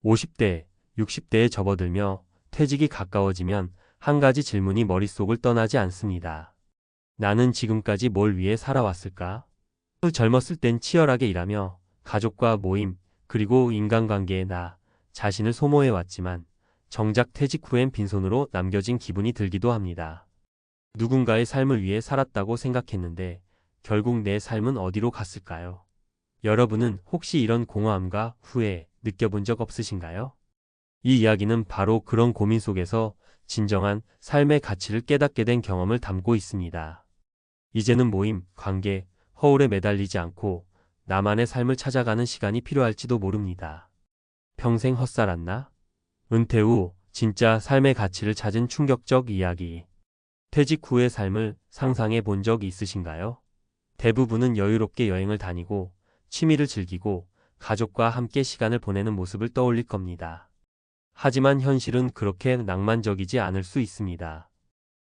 50대, 60대에 접어들며 퇴직이 가까워지면 한 가지 질문이 머릿속을 떠나지 않습니다. 나는 지금까지 뭘 위해 살아왔을까? 젊었을 땐 치열하게 일하며 가족과 모임, 그리고 인간관계에 나 자신을 소모해왔지만 정작 퇴직 후엔 빈손으로 남겨진 기분이 들기도 합니다. 누군가의 삶을 위해 살았다고 생각했는데 결국 내 삶은 어디로 갔을까요? 여러분은 혹시 이런 공허함과 후회 느껴본 적 없으신가요? 이 이야기는 바로 그런 고민 속에서 진정한 삶의 가치를 깨닫게 된 경험을 담고 있습니다. 이제는 모임, 관계, 허울에 매달리지 않고 나만의 삶을 찾아가는 시간이 필요할지도 모릅니다. 평생 헛살았나? 은퇴 후 진짜 삶의 가치를 찾은 충격적 이야기. 퇴직 후의 삶을 상상해 본 적 있으신가요? 대부분은 여유롭게 여행을 다니고 취미를 즐기고 가족과 함께 시간을 보내는 모습을 떠올릴 겁니다. 하지만 현실은 그렇게 낭만적이지 않을 수 있습니다.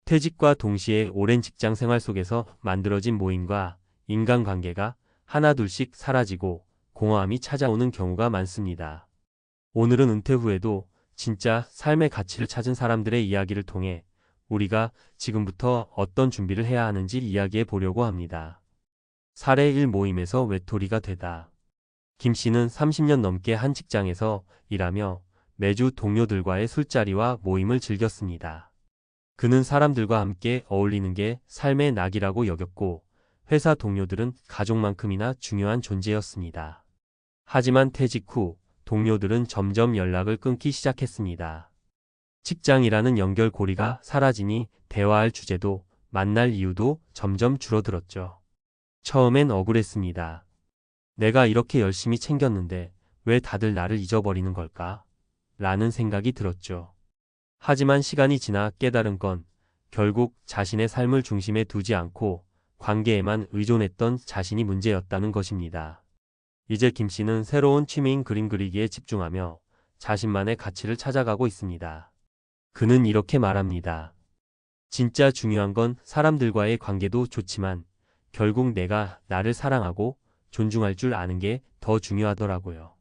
퇴직과 동시에 오랜 직장 생활 속에서 만들어진 모임과 인간관계가 하나둘씩 사라지고 공허함이 찾아오는 경우가 많습니다. 오늘은 은퇴 후에도 진짜 삶의 가치를 찾은 사람들의 이야기를 통해 우리가 지금부터 어떤 준비를 해야 하는지 이야기해 보려고 합니다. 사례 1 모임에서 외톨이가 되다. 김 씨는 30년 넘게 한 직장에서 일하며 매주 동료들과의 술자리와 모임을 즐겼습니다. 그는 사람들과 함께 어울리는 게 삶의 낙이라고 여겼고 회사 동료들은 가족만큼이나 중요한 존재였습니다. 하지만 퇴직 후 동료들은 점점 연락을 끊기 시작했습니다. 직장이라는 연결고리가 사라지니 대화할 주제도 만날 이유도 점점 줄어들었죠. 처음엔 억울했습니다. 내가 이렇게 열심히 챙겼는데 왜 다들 나를 잊어버리는 걸까? 라는 생각이 들었죠. 하지만 시간이 지나 깨달은 건 결국 자신의 삶을 중심에 두지 않고 관계에만 의존했던 자신이 문제였다는 것입니다. 이제 김 씨는 새로운 취미인 그림 그리기에 집중하며 자신만의 가치를 찾아가고 있습니다. 그는 이렇게 말합니다. 진짜 중요한 건 사람들과의 관계도 좋지만 결국 내가 나를 사랑하고 존중할 줄 아는 게 더 중요하더라고요.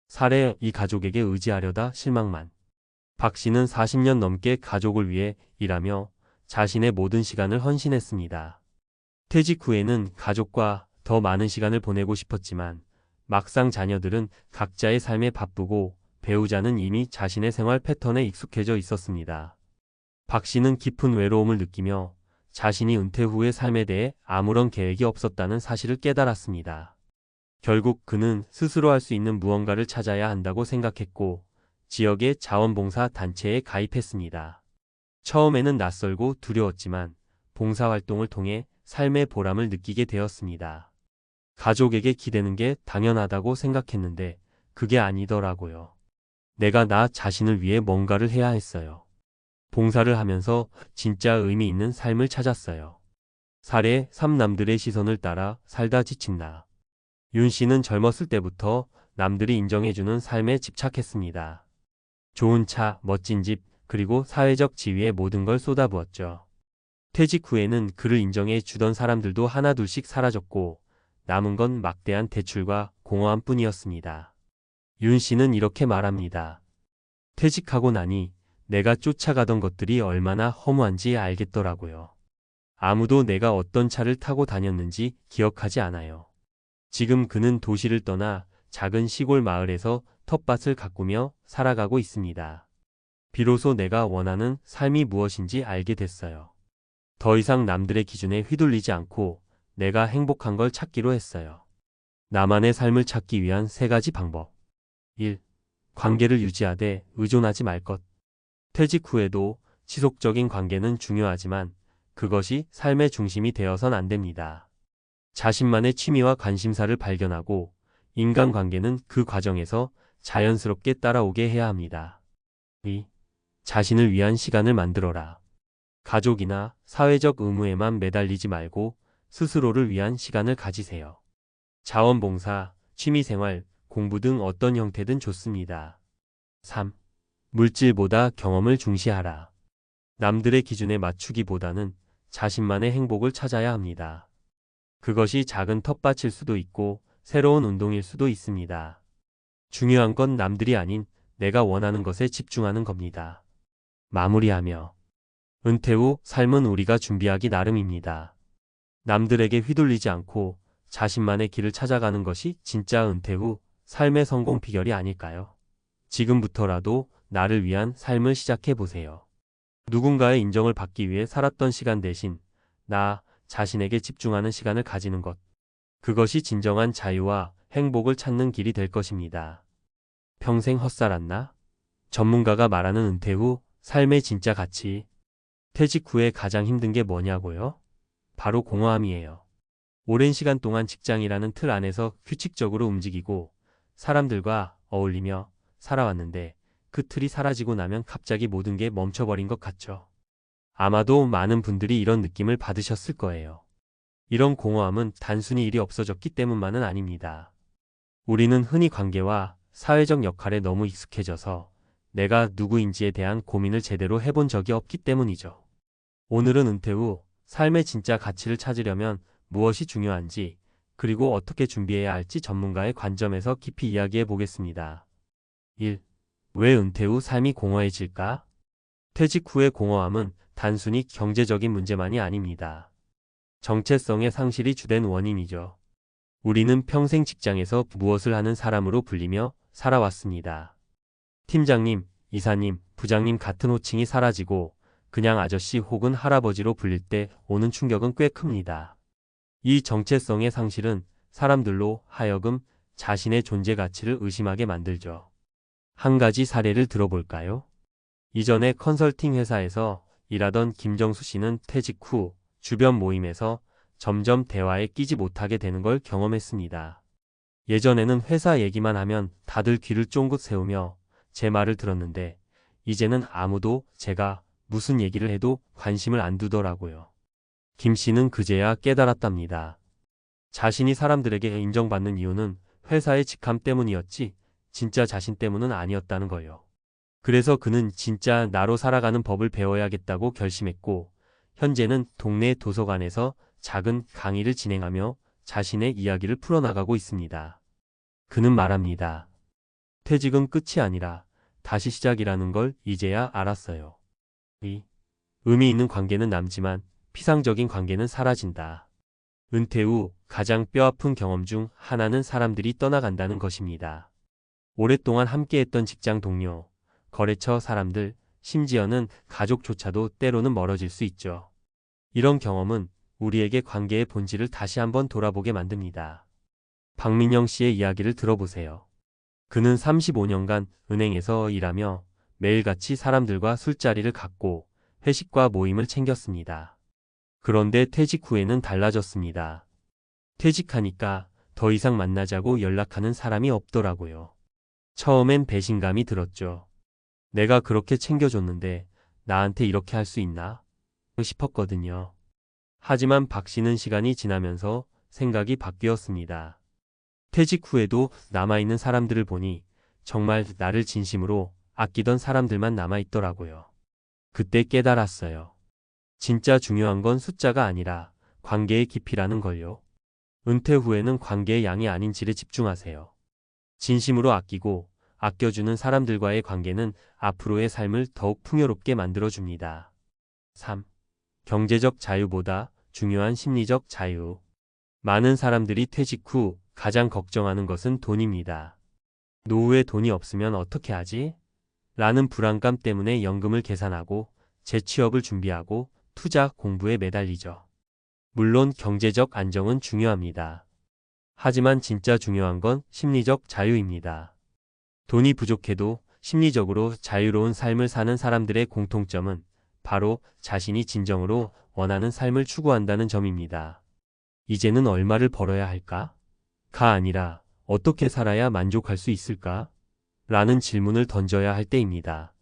사례 이 가족에게 의지하려다 실망만. 박 씨는 40년 넘게 가족을 위해 일하며 자신의 모든 시간을 헌신했습니다. 퇴직 후에는 가족과 더 많은 시간을 보내고 싶었지만 막상 자녀들은 각자의 삶에 바쁘고 배우자는 이미 자신의 생활 패턴에 익숙해져 있었습니다. 박 씨는 깊은 외로움을 느끼며 자신이 은퇴 후의 삶에 대해 아무런 계획이 없었다는 사실을 깨달았습니다. 결국 그는 스스로 할 수 있는 무언가를 찾아야 한다고 생각했고 지역의 자원봉사 단체에 가입했습니다. 처음에는 낯설고 두려웠지만 봉사활동을 통해 삶의 보람을 느끼게 되었습니다. 가족에게 기대는 게 당연하다고 생각했는데 그게 아니더라고요. 내가 나 자신을 위해 뭔가를 해야 했어요. 봉사를 하면서 진짜 의미 있는 삶을 찾았어요. 사례 3 남들의 시선을 따라 살다 지친 나. 윤 씨는 젊었을 때부터 남들이 인정해주는 삶에 집착했습니다. 좋은 차, 멋진 집, 그리고 사회적 지위에 모든 걸 쏟아부었죠. 퇴직 후에는 그를 인정해 주던 사람들도 하나둘씩 사라졌고 남은 건 막대한 대출과 공허함 뿐이었습니다. 윤 씨는 이렇게 말합니다. 퇴직하고 나니 내가 쫓아가던 것들이 얼마나 허무한지 알겠더라고요. 아무도 내가 어떤 차를 타고 다녔는지 기억하지 않아요. 지금 그는 도시를 떠나 작은 시골 마을에서 텃밭을 가꾸며 살아가고 있습니다. 비로소 내가 원하는 삶이 무엇인지 알게 됐어요. 더 이상 남들의 기준에 휘둘리지 않고 내가 행복한 걸 찾기로 했어요. 나만의 삶을 찾기 위한 3가지 방법. 1. 관계를 유지하되 의존하지 말 것. 퇴직 후에도 지속적인 관계는 중요하지만 그것이 삶의 중심이 되어선 안 됩니다. 자신만의 취미와 관심사를 발견하고 인간관계는 그 과정에서 자연스럽게 따라오게 해야 합니다. 2. 자신을 위한 시간을 만들어라. 가족이나 사회적 의무에만 매달리지 말고 스스로를 위한 시간을 가지세요. 자원봉사, 취미생활, 공부 등 어떤 형태든 좋습니다. 3. 물질보다 경험을 중시하라. 남들의 기준에 맞추기보다는 자신만의 행복을 찾아야 합니다. 그것이 작은 텃밭일 수도 있고 새로운 운동일 수도 있습니다. 중요한 건 남들이 아닌 내가 원하는 것에 집중하는 겁니다. 마무리하며 은퇴 후 삶은 우리가 준비하기 나름입니다. 남들에게 휘둘리지 않고 자신만의 길을 찾아가는 것이 진짜 은퇴 후 삶의 성공 비결이 아닐까요? 지금부터라도 나를 위한 삶을 시작해 보세요. 누군가의 인정을 받기 위해 살았던 시간 대신 나 자신에게 집중하는 시간을 가지는 것. 그것이 진정한 자유와 행복을 찾는 길이 될 것입니다. 평생 헛살았나? 전문가가 말하는 은퇴 후 삶의 진짜 가치. 퇴직 후에 가장 힘든 게 뭐냐고요? 바로 공허함이에요. 오랜 시간 동안 직장이라는 틀 안에서 규칙적으로 움직이고 사람들과 어울리며 살아왔는데 그 틀이 사라지고 나면 갑자기 모든 게 멈춰버린 것 같죠. 아마도 많은 분들이 이런 느낌을 받으셨을 거예요. 이런 공허함은 단순히 일이 없어졌기 때문만은 아닙니다. 우리는 흔히 관계와 사회적 역할에 너무 익숙해져서 내가 누구인지에 대한 고민을 제대로 해본 적이 없기 때문이죠. 오늘은 은퇴 후 삶의 진짜 가치를 찾으려면 무엇이 중요한지 그리고 어떻게 준비해야 할지 전문가의 관점에서 깊이 이야기해 보겠습니다. 1. 왜 은퇴 후 삶이 공허해질까? 퇴직 후의 공허함은 단순히 경제적인 문제만이 아닙니다. 정체성의 상실이 주된 원인이죠. 우리는 평생 직장에서 무엇을 하는 사람으로 불리며 살아왔습니다. 팀장님, 이사님, 부장님 같은 호칭이 사라지고 그냥 아저씨 혹은 할아버지로 불릴 때 오는 충격은 꽤 큽니다. 이 정체성의 상실은 사람들로 하여금 자신의 존재 가치를 의심하게 만들죠. 한 가지 사례를 들어볼까요? 이전에 컨설팅 회사에서 일하던 김정수 씨는 퇴직 후 주변 모임에서 점점 대화에 끼지 못하게 되는 걸 경험했습니다. 예전에는 회사 얘기만 하면 다들 귀를 쫑긋 세우며 제 말을 들었는데 이제는 아무도 제가 무슨 얘기를 해도 관심을 안 두더라고요. 김 씨는 그제야 깨달았답니다. 자신이 사람들에게 인정받는 이유는 회사의 직함 때문이었지 진짜 자신 때문은 아니었다는 거예요. 그래서 그는 진짜 나로 살아가는 법을 배워야겠다고 결심했고 현재는 동네 도서관에서 작은 강의를 진행하며 자신의 이야기를 풀어나가고 있습니다. 그는 말합니다. 퇴직은 끝이 아니라 다시 시작이라는 걸 이제야 알았어요. 의미 있는 관계는 남지만 피상적인 관계는 사라진다. 은퇴 후 가장 뼈아픈 경험 중 하나는 사람들이 떠나간다는 것입니다. 오랫동안 함께했던 직장 동료, 거래처 사람들, 심지어는 가족조차도 때로는 멀어질 수 있죠. 이런 경험은 우리에게 관계의 본질을 다시 한번 돌아보게 만듭니다. 박민영 씨의 이야기를 들어보세요. 그는 35년간 은행에서 일하며 매일같이 사람들과 술자리를 갖고 회식과 모임을 챙겼습니다. 그런데 퇴직 후에는 달라졌습니다. 퇴직하니까 더 이상 만나자고 연락하는 사람이 없더라고요. 처음엔 배신감이 들었죠. 내가 그렇게 챙겨줬는데 나한테 이렇게 할 수 있나? 싶었거든요. 하지만 박 씨는 시간이 지나면서 생각이 바뀌었습니다. 퇴직 후에도 남아있는 사람들을 보니 정말 나를 진심으로 아끼던 사람들만 남아있더라고요. 그때 깨달았어요. 진짜 중요한 건 숫자가 아니라 관계의 깊이라는 걸요. 은퇴 후에는 관계의 양이 아닌 질에 집중하세요. 진심으로 아끼고 아껴주는 사람들과의 관계는 앞으로의 삶을 더욱 풍요롭게 만들어줍니다. 3. 경제적 자유보다 중요한 심리적 자유. 많은 사람들이 퇴직 후 가장 걱정하는 것은 돈입니다. 노후에 돈이 없으면 어떻게 하지? 라는 불안감 때문에 연금을 계산하고 재취업을 준비하고 투자 공부에 매달리죠. 물론 경제적 안정은 중요합니다. 하지만 진짜 중요한 건 심리적 자유입니다. 돈이 부족해도 심리적으로 자유로운 삶을 사는 사람들의 공통점은 바로 자신이 진정으로 원하는 삶을 추구한다는 점입니다. 이제는 얼마를 벌어야 할까? 가 아니라 어떻게 살아야 만족할 수 있을까? 라는 질문을 던져야 할 때입니다.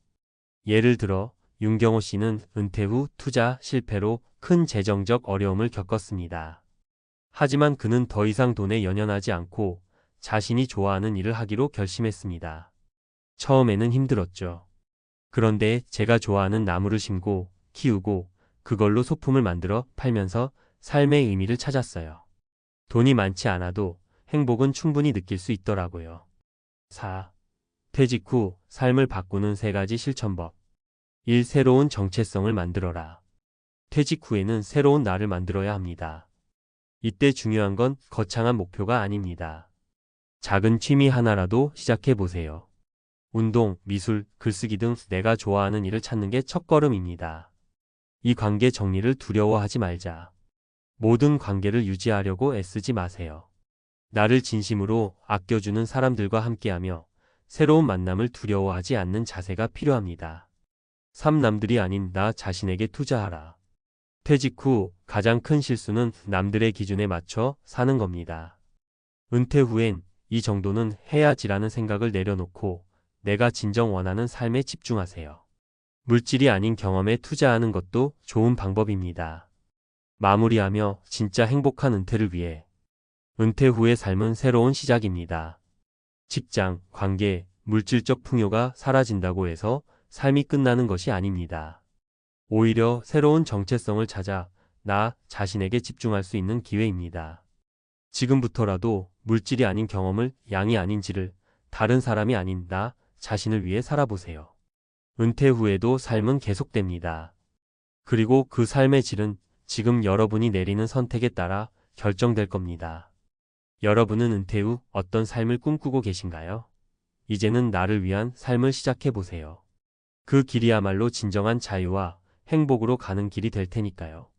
예를 들어 윤경호 씨는 은퇴 후 투자 실패로 큰 재정적 어려움을 겪었습니다. 하지만 그는 더 이상 돈에 연연하지 않고 자신이 좋아하는 일을 하기로 결심했습니다. 처음에는 힘들었죠. 그런데 제가 좋아하는 나무를 심고 키우고 그걸로 소품을 만들어 팔면서 삶의 의미를 찾았어요. 돈이 많지 않아도 행복은 충분히 느낄 수 있더라고요. 4. 퇴직 후 삶을 바꾸는 3가지 실천법. 1. 새로운 정체성을 만들어라. 퇴직 후에는 새로운 나를 만들어야 합니다. 이때 중요한 건 거창한 목표가 아닙니다. 작은 취미 하나라도 시작해 보세요. 운동, 미술, 글쓰기 등 내가 좋아하는 일을 찾는 게 첫걸음입니다. 이 관계 정리를 두려워하지 말자. 모든 관계를 유지하려고 애쓰지 마세요. 나를 진심으로 아껴주는 사람들과 함께하며 새로운 만남을 두려워하지 않는 자세가 필요합니다. 3. 남들이 아닌 나 자신에게 투자하라. 퇴직 후 가장 큰 실수는 남들의 기준에 맞춰 사는 겁니다. 은퇴 후엔 이 정도는 해야지라는 생각을 내려놓고 내가 진정 원하는 삶에 집중하세요. 물질이 아닌 경험에 투자하는 것도 좋은 방법입니다. 마무리하며 진짜 행복한 은퇴를 위해. 은퇴 후의 삶은 새로운 시작입니다. 직장, 관계, 물질적 풍요가 사라진다고 해서 삶이 끝나는 것이 아닙니다. 오히려 새로운 정체성을 찾아 나 자신에게 집중할 수 있는 기회입니다. 지금부터라도 물질이 아닌 경험을, 양이 아닌 질을, 다른 사람이 아닌 나 자신을 위해 살아보세요. 은퇴 후에도 삶은 계속됩니다. 그리고 그 삶의 질은 지금 여러분이 내리는 선택에 따라 결정될 겁니다. 여러분은 은퇴 후 어떤 삶을 꿈꾸고 계신가요? 이제는 나를 위한 삶을 시작해 보세요. 그 길이야말로 진정한 자유와 행복으로 가는 길이 될 테니까요.